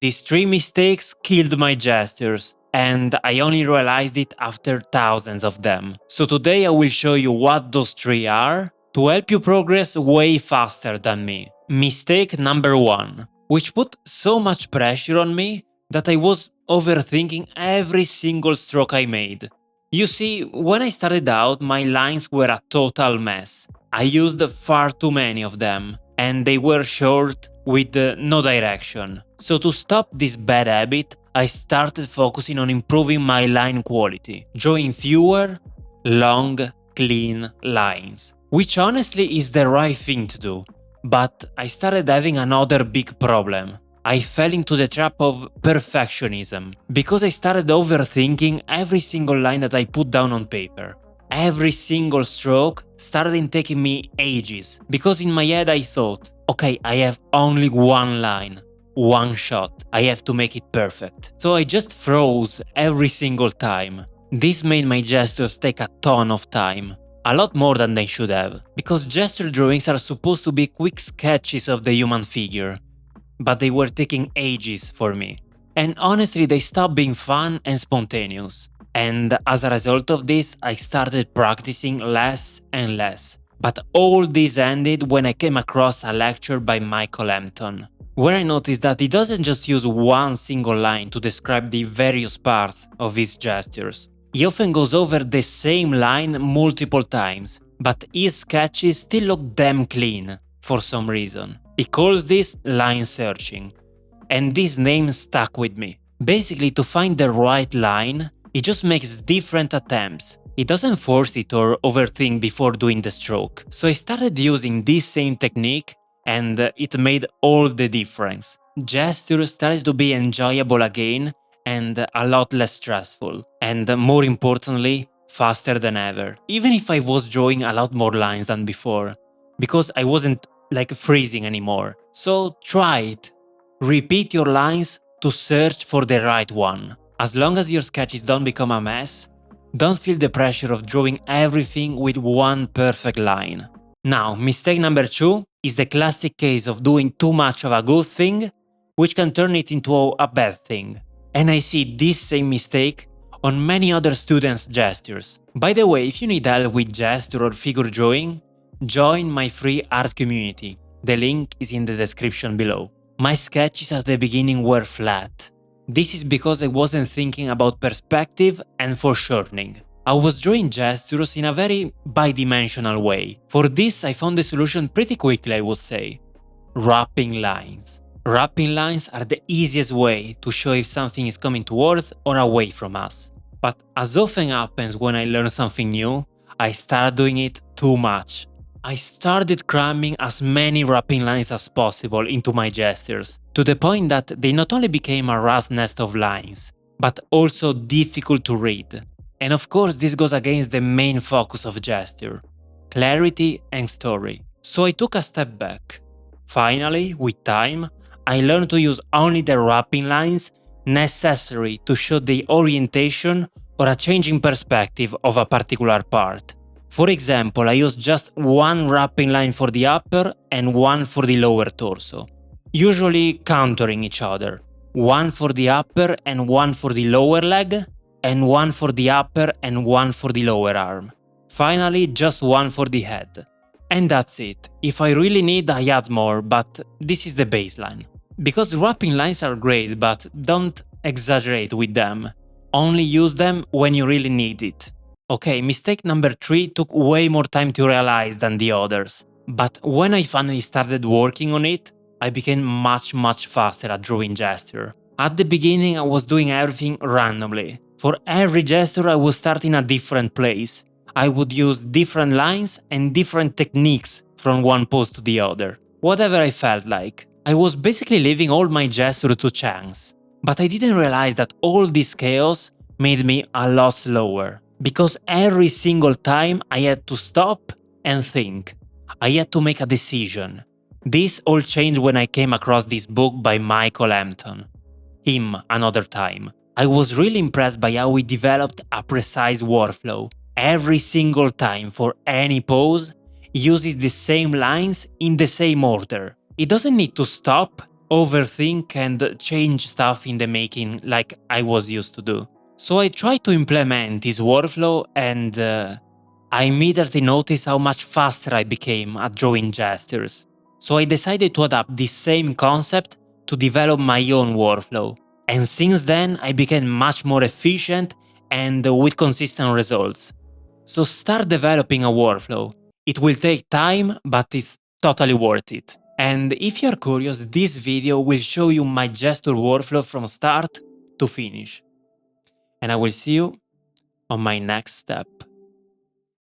These three mistakes killed my gestures, and I only realized it after thousands of them. So today I will show you what those three are to help you progress way faster than me. Mistake number 1, which put so much pressure on me that I was overthinking every single stroke I made. You see, when I started out, my lines were a total mess. I used far too many of them, and they were short with no direction. So to stop this bad habit, I started focusing on improving my line quality, drawing fewer, long, clean lines. Which honestly is the right thing to do. But I started having another big problem. I fell into the trap of perfectionism, because I started overthinking every single line that I put down on paper. Every single stroke started taking me ages, because in my head I thought, okay, I have only one line, one shot, I have to make it perfect. So I just froze every single time. This made my gestures take a ton of time. A lot more than they should have, because gesture drawings are supposed to be quick sketches of the human figure. But they were taking ages for me. And honestly, they stopped being fun and spontaneous. And as a result of this, I started practicing less and less. But all this ended when I came across a lecture by Michael Hampton, where I noticed that he doesn't just use one single line to describe the various parts of his gestures. He often goes over the same line multiple times, but his sketches still look damn clean for some reason. He calls this line searching, and this name stuck with me. Basically, to find the right line, he just makes different attempts. He doesn't force it or overthink before doing the stroke. So I started using this same technique, and it made all the difference. Gestures started to be enjoyable again and a lot less stressful, and more importantly, faster than ever. Even if I was drawing a lot more lines than before, because I wasn't like freezing anymore. So try it. Repeat your lines to search for the right one. As long as your sketches don't become a mess, don't feel the pressure of drawing everything with one perfect line. Now, mistake number 2 is the classic case of doing too much of a good thing, which can turn it into a bad thing. And I see this same mistake on many other students' gestures. By the way, if you need help with gesture or figure drawing, join my free art community. The link is in the description below. My sketches at the beginning were flat. This is because I wasn't thinking about perspective and foreshortening. I was drawing gestures in a very bidimensional way. For this, I found the solution pretty quickly, I would say. Wrapping lines. Wrapping lines are the easiest way to show if something is coming towards or away from us. But as often happens when I learn something new, I start doing it too much. I started cramming as many wrapping lines as possible into my gestures, to the point that they not only became a rat's nest of lines, but also difficult to read. And of course, this goes against the main focus of gesture: clarity and story. So I took a step back. Finally, with time, I learned to use only the wrapping lines necessary to show the orientation or a change in perspective of a particular part. For example, I use just one wrapping line for the upper and one for the lower torso, usually countering each other. One for the upper and one for the lower leg, and one for the upper and one for the lower arm. Finally, just one for the head. And that's it. If I really need, I add more, but this is the baseline. Because wrapping lines are great, but don't exaggerate with them. Only use them when you really need it. Okay, mistake number 3 took way more time to realize than the others. But when I finally started working on it, I became much faster at drawing gesture. At the beginning, I was doing everything randomly. For every gesture, I would start in a different place. I would use different lines and different techniques from one pose to the other. Whatever I felt like. I was basically leaving all my gesture to chance. But I didn't realize that all this chaos made me a lot slower. Because every single time I had to stop and think. I had to make a decision. This all changed when I came across this book by Michael Hampton. Him Another Time. I was really impressed by how he developed a precise workflow. Every single time for any pose, he uses the same lines in the same order. He doesn't need to stop overthink and change stuff in the making like I was used to do. So I tried to implement this workflow and I immediately noticed how much faster I became at drawing gestures. So I decided to adapt this same concept to develop my own workflow. And since then I became much more efficient and with consistent results. So start developing a workflow. It will take time, but it's totally worth it. And if you're curious, this video will show you my gesture workflow from start to finish. And I will see you on my next step.